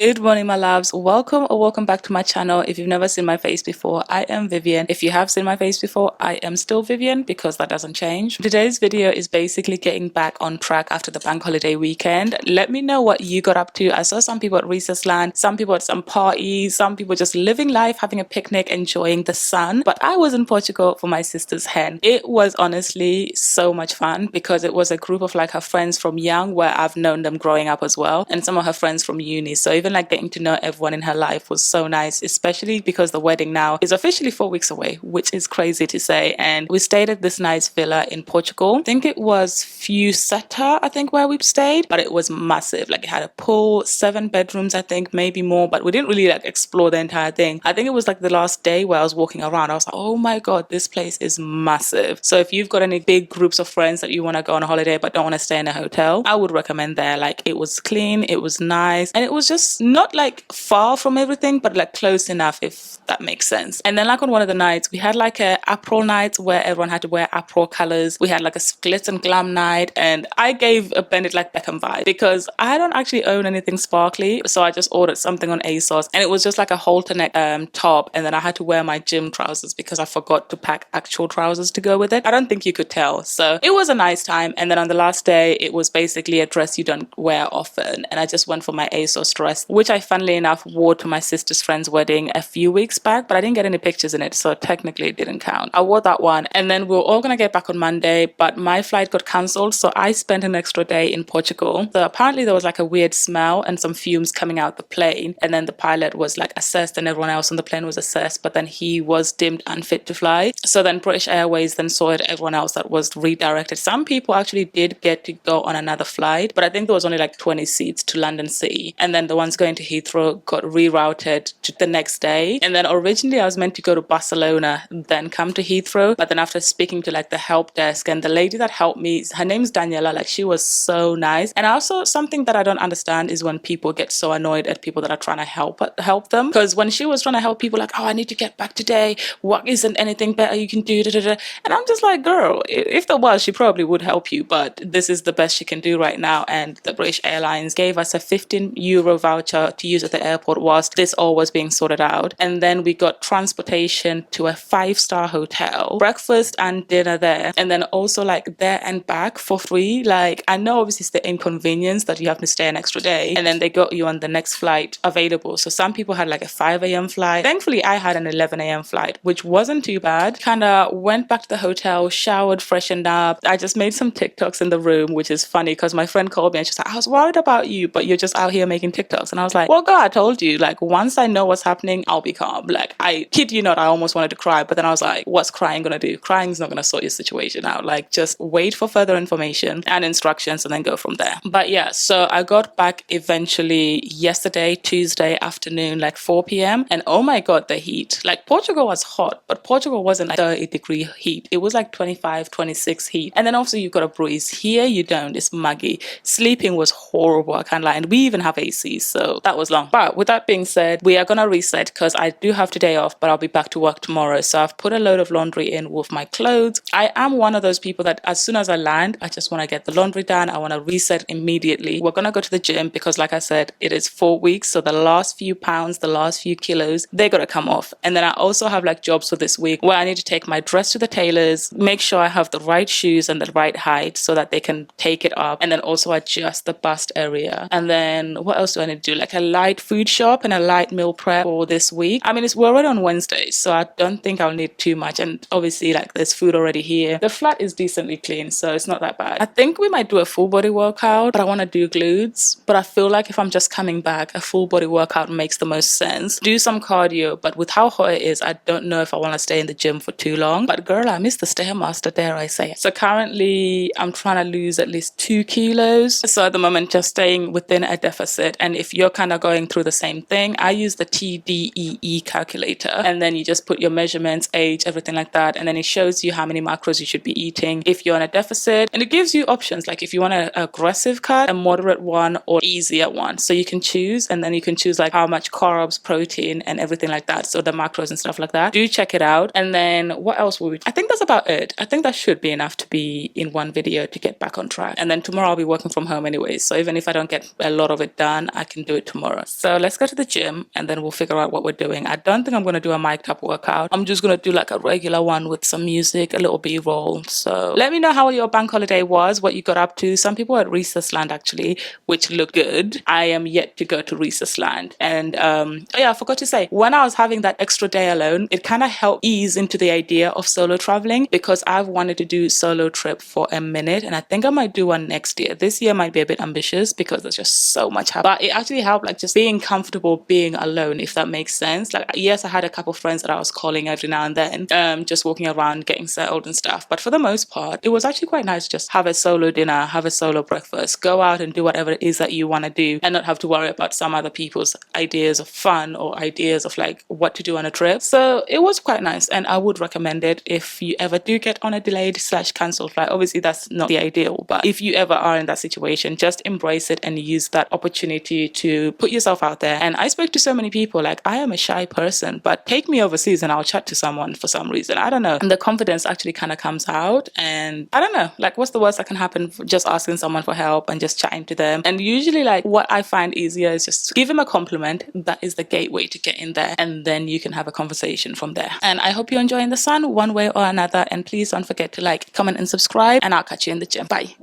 Good morning, my loves. Welcome or welcome back to my channel. If you've never seen my face before, I am Vivian. If you have seen my face before, I am still Vivian because that doesn't change. Today's video is basically getting back on track after the bank holiday weekend. Let me know what you got up to. I saw some people at recess land, some people at some parties, some people just living life, having a picnic, enjoying the sun. But I was in Portugal for my sister's hen. It was honestly so much fun because it was a group of like her friends from young, where I've known them growing up as well, and some of her friends from uni. So even like getting to know everyone in her life was so nice, especially because the wedding now is officially 4 weeks away, which is crazy to say. And we stayed at this nice villa in Portugal. I think it was Fuseta, I think, where we stayed, but it was massive. Like it had a pool, 7 bedrooms, I think, maybe more, but we didn't really like explore the entire thing. I think it was like the last day where I was walking around, I was like, oh my god, this place is massive. So if you've got any big groups of friends that you want to go on a holiday but don't want to stay in a hotel, I would recommend there. Like it was clean, it was nice, and it was just not like far from everything, but like close enough, if that makes sense. And then like on one of the nights we had like a April night where everyone had to wear April colors. We had like a glitz and glam night, and I gave a Bend It Like Beckham vibe because I don't actually own anything sparkly, so I just ordered something on ASOS, and it was just like a halter neck top, and then I had to wear my gym trousers because I forgot to pack actual trousers to go with it. I don't think you could tell, so it was a nice time. And then on the last day it was basically a dress you don't wear often, and I just went for my ASOS dress, which I funnily enough wore to my sister's friend's wedding a few weeks back, but I didn't get any pictures in it, so technically it didn't count. I wore that one, and then we were all gonna get back on Monday, but my flight got cancelled, so I spent an extra day in Portugal. So apparently there was like a weird smell and some fumes coming out the plane, and then the pilot was like assessed and everyone else on the plane was assessed, but then he was deemed unfit to fly. So then British Airways then saw it, everyone else that was redirected. Some people actually did get to go on another flight, but I think there was only like 20 seats to London City, and then the ones going to Heathrow got rerouted to the next day. And then originally I was meant to go to Barcelona, then come to Heathrow, but then after speaking to like the help desk, and the lady that helped me, her name's Daniela, like she was so nice. And also something that I don't understand is when people get so annoyed at people that are trying to help them, because when she was trying to help people, like, oh, I need to get back today, what, isn't anything better you can do, da, da, da. And I'm just like, girl, if there was, she probably would help you, but this is the best she can do right now. And the British Airlines gave us a €15 voucher to use at the airport whilst this all was being sorted out. And then we got transportation to a 5-star hotel, breakfast and dinner there, and then also like there and back for free. Like, I know obviously it's the inconvenience that you have to stay an extra day, and then they got you on the next flight available. So some people had like a 5 a.m. flight. Thankfully I had an 11 a.m. flight, which wasn't too bad. Kind of went back to the hotel, showered, freshened up. I just made some TikToks in the room, which is funny because my friend called me and she's like, I was worried about you, but you're just out here making TikToks. And I was like, well, God, I told you, like, once I know what's happening, I'll be calm. Like, I kid you not, I almost wanted to cry, but then I was like, what's crying gonna do? Crying's not gonna sort your situation out. Like, just wait for further information and instructions and then go from there. But yeah, so I got back eventually yesterday, Tuesday afternoon, like 4 p.m. And oh my God, the heat. Like, Portugal was hot, but Portugal wasn't like 30-degree heat. It was like 25, 26 heat. And then also you've got a breeze. Here you don't. It's muggy. Sleeping was horrible, I can't lie. And we even have AC, so that was long. But with that being said, we are gonna reset because I do have today off, but I'll be back to work tomorrow. So I've put a load of laundry in with my clothes. I am one of those people that as soon as I land, I just want to get the laundry done. I want to reset immediately. We're gonna go to the gym because, like I said, it is 4 weeks, so the last few pounds, the last few kilos, they're gonna come off. And then I also have like jobs for this week where I need to take my dress to the tailors, make sure I have the right shoes and the right height so that they can take it up, and then also adjust the bust area. And then what else do I need to do? Like a light food shop and a light meal prep for this week. I mean, we're already on Wednesday, so I don't think I'll need too much. And obviously, like, there's food already here. The flat is decently clean, so it's not that bad. I think we might do a full body workout, but I want to do glutes. But I feel like if I'm just coming back, a full body workout makes the most sense. Do some cardio, but with how hot it is, I don't know if I want to stay in the gym for too long. But girl, I miss the Stairmaster, dare I say. So currently, I'm trying to lose at least 2 kilos. So at the moment, just staying within a deficit. And if you're kind of going through the same thing, I use the TDEE calculator, and then you just put your measurements, age, everything like that, and then it shows you how many macros you should be eating if you're on a deficit. And it gives you options, like if you want an aggressive cut, a moderate one, or easier one. So you can choose, and then you can choose like how much carbs, protein, and everything like that, so the macros and stuff like that. Do check it out. And then what else will we, I think that's about it. I think that should be enough to be in one video to get back on track. And then tomorrow I'll be working from home anyways, so even if I don't get a lot of it done, I can do it tomorrow. So let's go to the gym and then we'll figure out what we're doing. I don't think I'm going to do a mic'd up workout. I'm just going to do like a regular one with some music, a little B-roll. So let me know how your bank holiday was, what you got up to. Some people at Recess Land actually, which looked good. I am yet to go to Recess Land. And oh yeah, I forgot to say, when I was having that extra day alone, it kind of helped ease into the idea of solo traveling, because I've wanted to do solo trip for a minute, and I think I might do one next year. This year might be a bit ambitious because there's just so much happening. But it actually helped, like, just being comfortable being alone, if that makes sense. Like, yes, I had a couple friends that I was calling every now and then, just walking around, getting settled and stuff. But for the most part, it was actually quite nice to just have a solo dinner, have a solo breakfast, go out and do whatever it is that you want to do, and not have to worry about some other people's ideas of fun or ideas of like what to do on a trip. So it was quite nice, and I would recommend it if you ever do get on a delayed / cancelled flight. Obviously that's not the ideal, but if you ever are in that situation, just embrace it and use that opportunity to put yourself out there. And I spoke to so many people. Like, I am a shy person, but take me overseas and I'll chat to someone for some reason. I don't know, and the confidence actually kind of comes out. And I don't know, like, what's the worst that can happen? Just asking someone for help and just chatting to them. And usually, like, what I find easier is just give them a compliment. That is the gateway to get in there, and then you can have a conversation from there. And I hope you're enjoying the sun one way or another, and please don't forget to like, comment and subscribe, and I'll catch you in the gym. Bye.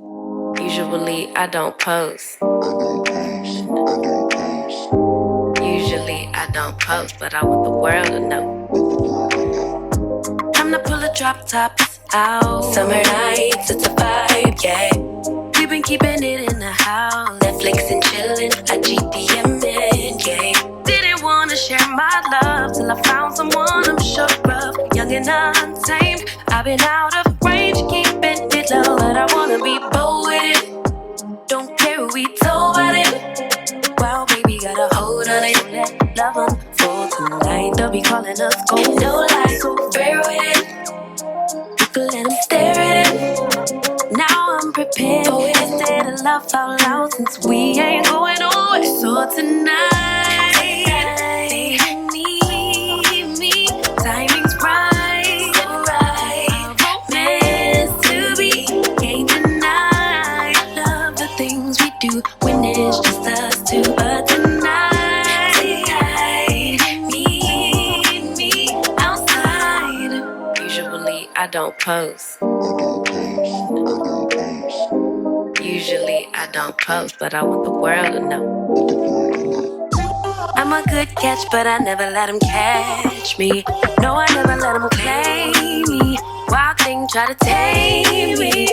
Usually I don't post. Usually I don't post, but I want the world to know. Time to pull the drop tops out. Summer nights, it's a vibe, yeah. We've been keeping it in the house, Netflix and chillin', I GDMing, yeah. Didn't wanna share my love till I found someone I'm sure of, young and untamed. I've been out of range, keeping it low, but I wanna be bold with it. Don't care who we told about it. Wow, baby, got a hold on it. Let love unfold tonight. They'll be calling us gold. No lies, so fair with it. You can let them stare at it. Now I'm prepared. Oh, instead of laugh out loud, since we ain't going nowhere. So tonight, me, timing's right, so right. Meant to be, can't deny. Love the things we do when it's just us two. But tonight, me, outside. Usually I don't post. Usually I don't post, but I want the world to know. I'm a good catch, but I never let them catch me. No, I never let them claim me. Wild thing try to tame me,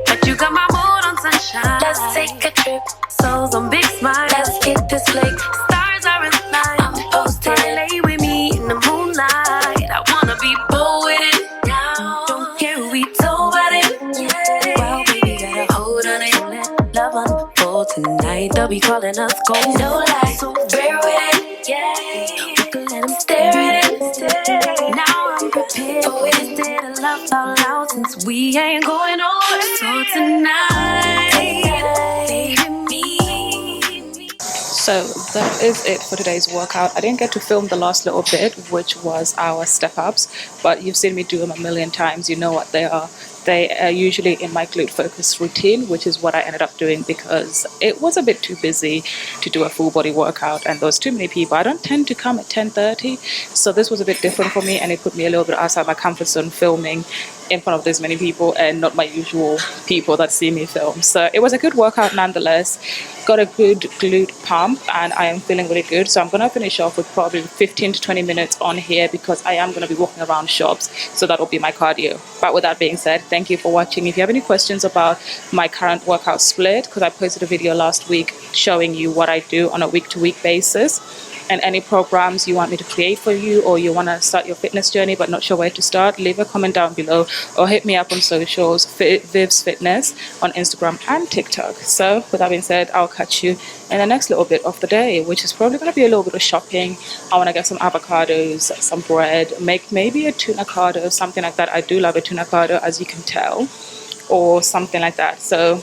but you got my mood on sunshine. Let's take a trip, souls on big smiles. Let's hit this lake, stars are in line. I'm supposed to lay with me in the moonlight. I wanna be bold with it now. Don't care who we told about it. Yeah. Well, baby, got a hold on it. Let love unfold tonight. They'll be calling us gold. No lies, so rare with it. Yeah. We can let them stare at it. Now I'm prepared. Oh, instead of laugh out loud, since we ain't going nowhere. So tonight, So that is it for today's workout. I didn't get to film the last little bit, which was our step ups, but you've seen me do them a million times. You know what they are. They are usually in my glute focus routine, which is what I ended up doing because it was a bit too busy to do a full body workout and there was too many people. I don't tend to come at 10:30, so this was a bit different for me, and it put me a little bit outside my comfort zone filming in front of this many people and not my usual people that see me film. So it was a good workout nonetheless. Got a good glute pump and I am feeling really good. So I'm going to finish off with probably 15 to 20 minutes on here because I am going to be walking around shops. So that will be my cardio. But with that being said, thank you for watching. If you have any questions about my current workout split, because I posted a video last week showing you what I do on a week-to-week basis, and any programs you want me to create for you, or you want to start your fitness journey but not sure where to start, leave a comment down below or hit me up on socials, Viv's Fitness on Instagram and TikTok. So with that being said, I'll catch you in the next little bit of the day, which is probably going to be a little bit of shopping. I want to get some avocados, some bread, make maybe a tuna cardo, something like that. I do love a tuna cardo, as you can tell, or something like that. So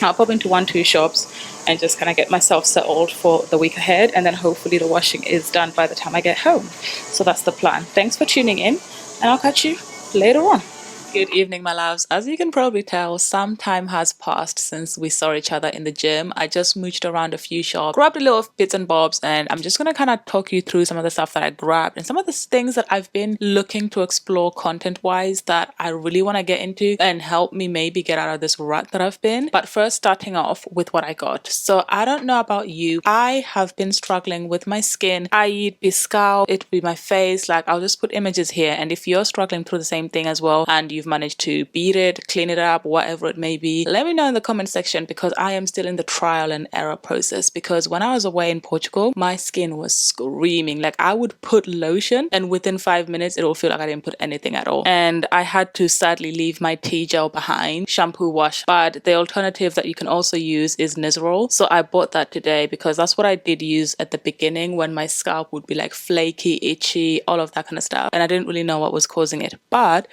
I'll pop into 1-2 shops and just kind of get myself settled for the week ahead, and then hopefully the washing is done by the time I get home. So that's the plan. Thanks for tuning in, and I'll catch you later on. Good evening, my loves. As you can probably tell, some time has passed since we saw each other in the gym. I just mooched around a few shops, grabbed a little bits and bobs, and I'm just gonna kind of talk you through some of the stuff that I grabbed and some of the things that I've been looking to explore content-wise that I really want to get into and help me maybe get out of this rut that I've been. But first, starting off with what I got. So I don't know about you, I have been struggling with my skin. It'd be scalp, it'd be my face. Like, I'll just put images here, and if you're struggling through the same thing as well and you've managed to beat it, clean it up, whatever it may be, let me know in the comment section, because I am still in the trial and error process. Because when I was away in Portugal, my skin was screaming. Like, I would put lotion and within 5 minutes it will feel like I didn't put anything at all. And I had to sadly leave my tea gel behind, shampoo wash. But the alternative that you can also use is Nizoral. So I bought that today because that's what I did use at the beginning when my scalp would be like flaky, itchy, all of that kind of stuff. And I didn't really know what was causing it. But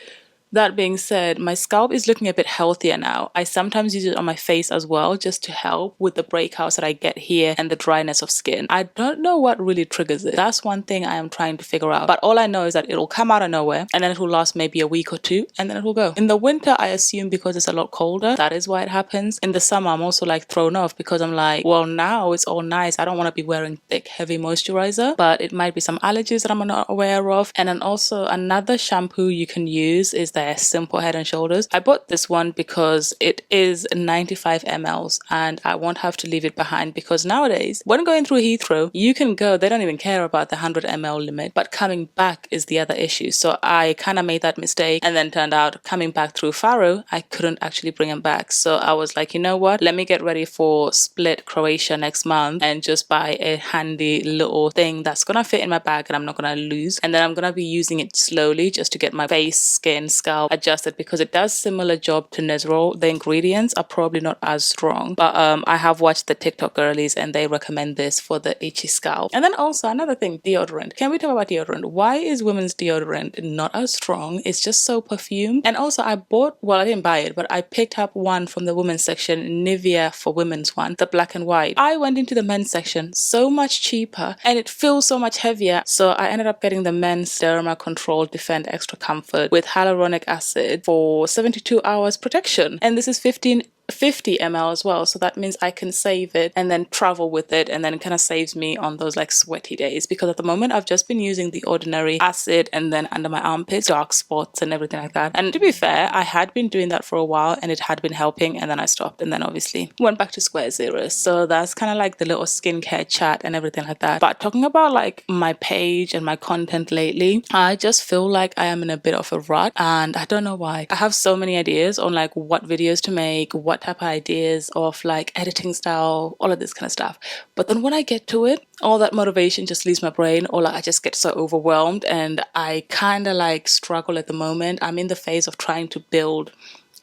that being said, my scalp is looking a bit healthier now. I sometimes use it on my face as well, just to help with the breakouts that I get here and the dryness of skin. I don't know what really triggers it. That's one thing I am trying to figure out. But all I know is that it'll come out of nowhere and then it will last maybe a week or two and then it will go. In the winter, I assume because it's a lot colder, that is why it happens. In the summer, I'm also like thrown off because I'm like, well, now it's all nice. I don't want to be wearing thick, heavy moisturizer, but it might be some allergies that I'm not aware of. And then also another shampoo you can use is their Simple Head and Shoulders. I bought this one because it is 95 mls and I won't have to leave it behind, because nowadays when going through Heathrow, you can go, they don't even care about the 100 ml limit, but coming back is the other issue. So I kind of made that mistake, and then turned out coming back through Faro, I couldn't actually bring them back. So I was like, you know what, let me get ready for Split Croatia next month and just buy a handy little thing that's gonna fit in my bag and I'm not gonna lose. And then I'm gonna be using it slowly just to get my face, skin, scalp adjusted, because it does similar job to Nizoral. The ingredients are probably not as strong, but I have watched the TikTok girlies and they recommend this for the itchy scalp. And then also another thing, deodorant. Can we talk about deodorant? Why is women's deodorant not as strong? It's just so perfumed. And also I bought, well, I didn't buy it, but I picked up one from the women's section, Nivea for women's one, the black and white. I went into the men's section, so much cheaper and it feels so much heavier. So I ended up getting the men's Derma Control Defend Extra Comfort with hyaluronic acid for 72 hours protection, and this is 50 ml as well, so that means I can save it and then travel with it, and then it kind of saves me on those like sweaty days, because at the moment I've just been using the ordinary acid and then under my armpits, dark spots and everything like that. And to be fair, I had been doing that for a while and it had been helping, and then I stopped and then obviously went back to square zero. So that's kind of like the little skincare chat and everything like that. But talking about like my page and my content lately, I just feel like I am in a bit of a rut and I don't know why. I have so many ideas on like what videos to make, what type of ideas of like editing style, all of this kind of stuff. But then when I get to it, all that motivation just leaves my brain, or like I just get so overwhelmed and I kind of like struggle at the moment. I'm in the phase of trying to build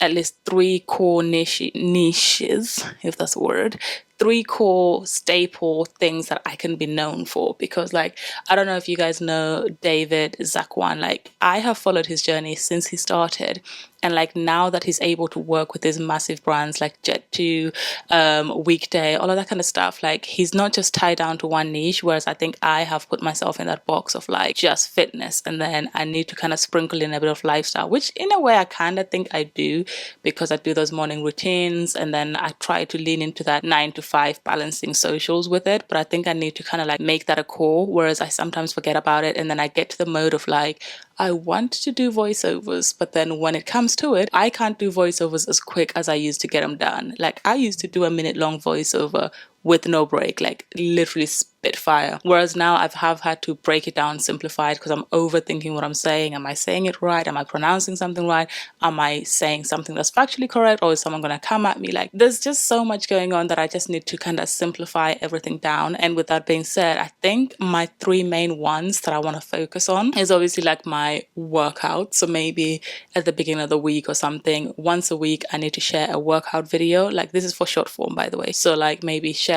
at least 3 core niches, if that's a word, 3 core staple things that I can be known for. Because like, I don't know if you guys know David Zakwan, like I have followed his journey since he started. And like now that he's able to work with these massive brands like Jet2, Weekday, all of that kind of stuff, like he's not just tied down to one niche, whereas I think I have put myself in that box of like just fitness, and then I need to kind of sprinkle in a bit of lifestyle, which in a way I kind of think I do, because I do those morning routines and then I try to lean into that 9 to 5 balancing socials with it. But I think I need to kind of like make that a core, whereas I sometimes forget about it, and then I get to the mode of like, I want to do voiceovers, but then when it comes to it, I can't do voiceovers as quick as I used to get them done. Like I used to do a minute-long voiceover with no break, like literally spitfire. Whereas now I have had to break it down, simplify it, because I'm overthinking what I'm saying. Am I saying it right? Am I pronouncing something right? Am I saying something that's factually correct? Or is someone going to come at me? Like there's just so much going on that I just need to kind of simplify everything down. And with that being said, I think my 3 main ones that I want to focus on is obviously like my workout. So maybe at the beginning of the week or something, once a week, I need to share a workout video. Like this is for short form, by the way. So like maybe share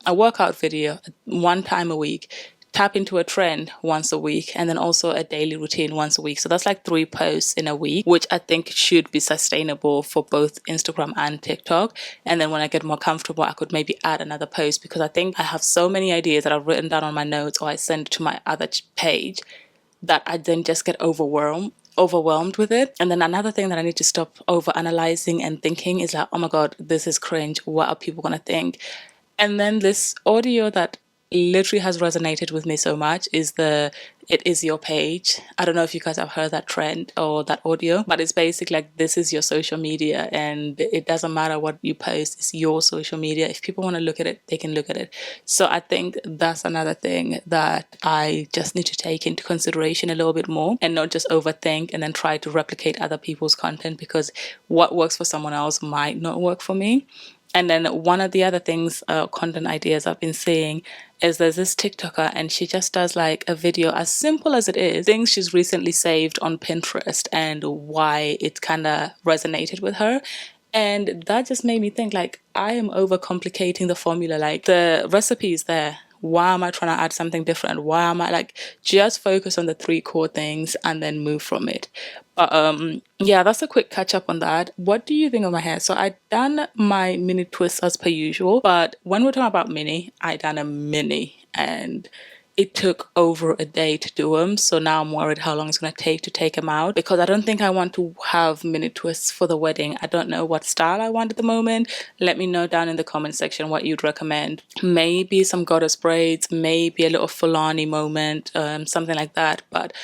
a workout video 1 time a week, tap into a trend once a week, and then also a daily routine once a week. So that's like 3 posts in a week, which I think should be sustainable for both Instagram and TikTok. And then when I get more comfortable, I could maybe add another post, because I think I have so many ideas that I've written down on my notes or I send to my other page that I then just get overwhelmed overwhelmed with it. And then another thing that I need to stop over analyzing and thinking is like, oh my God, this is cringe. What are people going to think? And then this audio that literally has resonated with me so much is the "it is your page." I don't know if you guys have heard that trend or that audio, but it's basically like, this is your social media and it doesn't matter what you post, it's your social media. If people want to look at it, they can look at it. So I think that's another thing that I just need to take into consideration a little bit more and not just overthink and then try to replicate other people's content, because what works for someone else might not work for me. And then one of the other things, content ideas I've been seeing is there's this TikToker and she just does like a video as simple as it is, things she's recently saved on Pinterest and why it kind of resonated with her. And that just made me think like, I am overcomplicating the formula. Like the recipe is there. Why am I trying to add something different? Why am I like, just focus on the three core things and then move from it. But yeah, that's a quick catch up on that. What do you think of my hair? So I done my mini twists as per usual, but when we're talking about mini, I done a mini and it took over a day to do them. So now I'm worried how long it's going to take them out, because I don't think I want to have mini twists for the wedding. I don't know what style I want at the moment. Let me know down in the comment section what you'd recommend. Maybe some goddess braids, maybe a little Fulani moment, something like that. But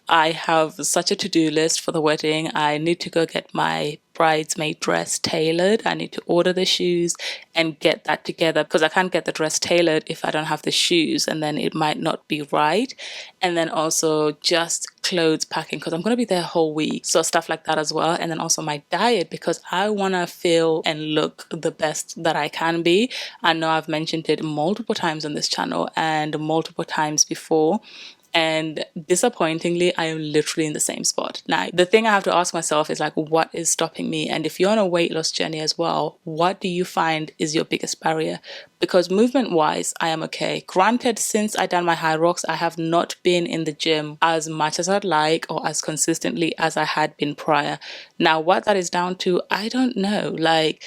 I have such a to-do list for the wedding. I need to go get my bridesmaid dress tailored. I need to order the shoes and get that together, because I can't get the dress tailored if I don't have the shoes, and then it might not be right. And then also just clothes packing, because I'm going to be there a whole week. So stuff like that as well. And then also my diet, because I want to feel and look the best that I can be. I know I've mentioned it multiple times on this channel and multiple times before. And disappointingly, I am literally in the same spot. Now, the thing I have to ask myself is like, what is stopping me? And if you're on a weight loss journey as well, what do you find is your biggest barrier? Because movement wise, I am okay. Granted, since I done my high rocks, I have not been in the gym as much as I'd like or as consistently as I had been prior. Now, what that is down to, I don't know. Like,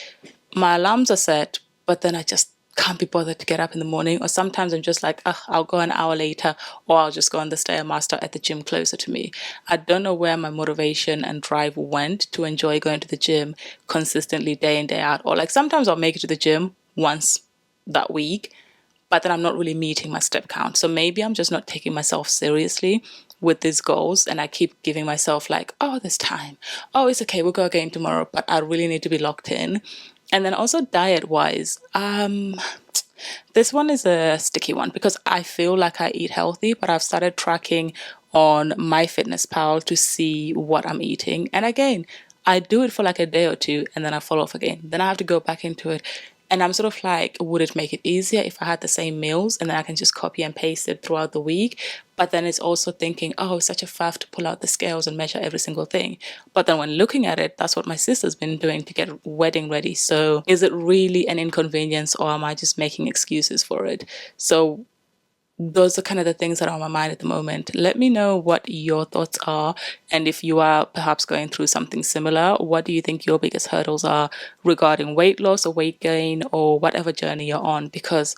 my alarms are set, but then I just can't be bothered to get up in the morning. Or sometimes I'm just like, I'll go an hour later, or I'll just go on the Stairmaster at the gym closer to me. I don't know where my motivation and drive went to enjoy going to the gym consistently day in, day out. Or like sometimes I'll make it to the gym once that week, but then I'm not really meeting my step count. So maybe I'm just not taking myself seriously with these goals, and I keep giving myself like, oh, this time. Oh, it's okay, we'll go again tomorrow, but I really need to be locked in. And then also diet wise, this one is a sticky one because I feel like I eat healthy, but I've started tracking on MyFitnessPal to see what I'm eating. And again, I do it for like a day or two and then I fall off again. Then I have to go back into it. And I'm sort of like, would it make it easier if I had the same meals and then I can just copy and paste it throughout the week? But then it's also thinking, oh, it's such a faff to pull out the scales and measure every single thing. But then when looking at it, that's what my sister's been doing to get wedding ready. So is it really an inconvenience, or am I just making excuses for it? So those are kind of the things that are on my mind at the moment. Let me know what your thoughts are, and if you are perhaps going through something similar, what do you think your biggest hurdles are regarding weight loss or weight gain or whatever journey you're on? Because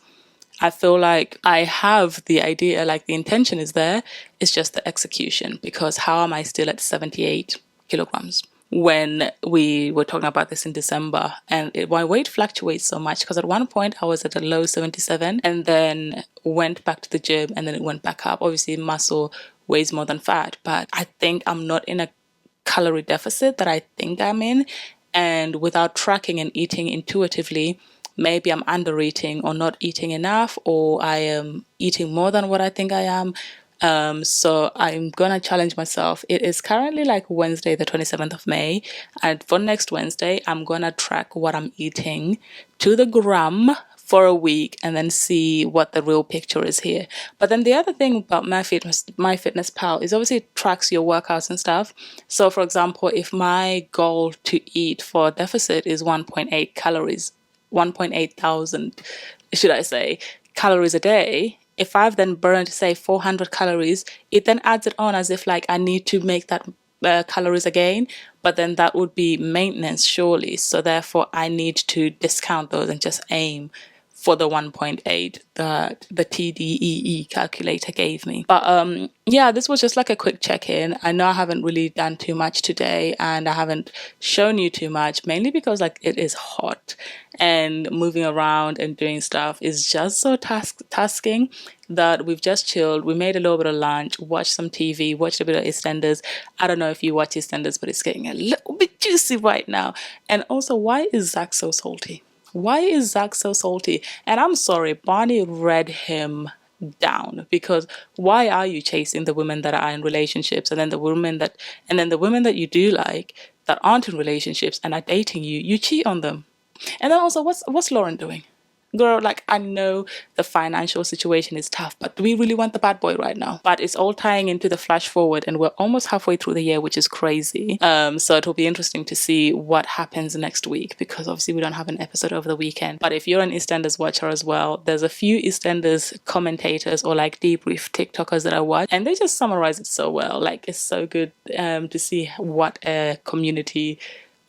I feel like I have the idea, like the intention is there, it's just the execution. Because how am I still at 78 kilograms? When we were talking about this in December, and my weight fluctuates so much, because at one point I was at a low 77 and then went back to the gym and then it went back up. Obviously muscle weighs more than fat, but I think I'm not in a calorie deficit that I think I'm in. And without tracking and eating intuitively, maybe I'm under eating or not eating enough, or I am eating more than what I think I am. So I'm gonna challenge myself. It is currently like Wednesday, the 27th of May, and for next Wednesday, I'm gonna track what I'm eating to the gram for a week and then see what the real picture is here. But then the other thing about MyFitnessPal is obviously it tracks your workouts and stuff. So for example, if my goal to eat for deficit is 1.8 calories, 1.8 thousand, should I say, calories a day, if I've then burned, say, 400 calories, it then adds it on as if like I need to make that calories again, but then that would be maintenance surely. So therefore I need to discount those and just aim for the 1.8 that the TDEE calculator gave me. But yeah, this was just like a quick check-in. I know I haven't really done too much today, and I haven't shown you too much, mainly because like it is hot and moving around and doing stuff is just so tasking that we've just chilled. We made a little bit of lunch, watched some TV, watched a bit of EastEnders. I don't know if you watch EastEnders, but it's getting a little bit juicy right now. And also, why is Zach so salty? Why is Zach so salty? And I'm sorry, Barney read him down, because why are you chasing the women that are in relationships, and then the women that you do like that aren't in relationships and are dating you, you cheat on them? And then also, what's Lauren doing? Girl, like, I know the financial situation is tough, but do we really want the bad boy right now? But it's all tying into the flash forward, and we're almost halfway through the year, which is crazy. So it'll be interesting to see what happens next week, because obviously we don't have an episode over the weekend. But if you're an EastEnders watcher as well, there's a few EastEnders commentators or like debrief TikTokers that I watch, and they just summarize it so well. Like, it's so good to see what a community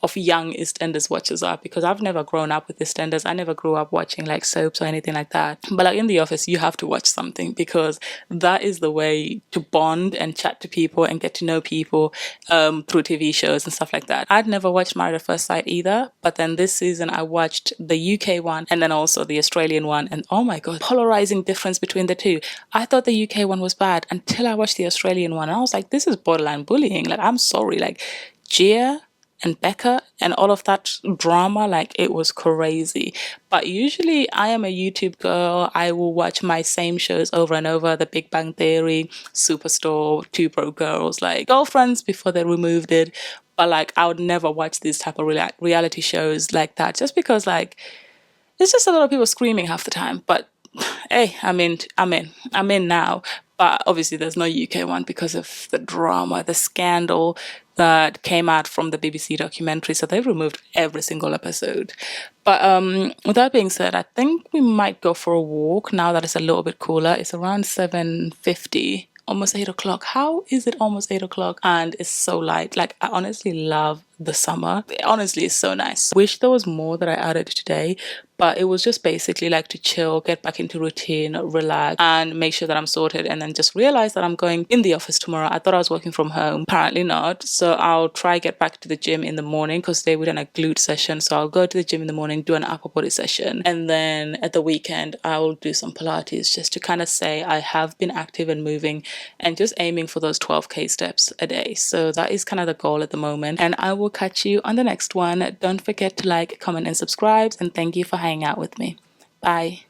of young EastEnders watchers are, because I've never grown up with EastEnders. I never grew up watching like soaps or anything like that. But like in the office, you have to watch something, because that is the way to bond and chat to people and get to know people through TV shows and stuff like that. I'd never watched Married at First Sight either, but then this season I watched the UK one and then also the Australian one, and oh my god, polarizing difference between the two. I thought the UK one was bad until I watched the Australian one, and I was like, this is borderline bullying. Like, I'm sorry, like Gia and Becca and all of that drama, like, it was crazy. But usually I am a YouTube girl. I will watch my same shows over and over: The Big Bang Theory, Superstore, Two Broke Girls, like Girlfriends before they removed it. But like, I would never watch these type of reality shows like that, just because like it's just a lot of people screaming half the time. But hey, I'm in now. But obviously there's no UK one because of the drama, the scandal that came out from the BBC documentary. So they've removed every single episode. But with that being said, I think we might go for a walk now that it's a little bit cooler. It's around 7:50. Almost 8 o'clock. How is it almost 8 o'clock? And it's so light. Like, I honestly love the summer. It honestly is so nice. Wish there was more that I added today, but it was just basically like to chill, get back into routine, relax, and make sure that I'm sorted. And then just realize that I'm going in the office tomorrow. I thought I was working from home. Apparently not. So I'll try get back to the gym in the morning, because today we're doing a glute session. So I'll go to the gym in the morning, do an upper body session. And then at the weekend, I will do some Pilates, just to kind of say I have been active and moving, and just aiming for those 12K steps a day. So that is kind of the goal at the moment. And I will catch you on the next one. Don't forget to like, comment, and subscribe. And thank you for hanging out with me. Bye.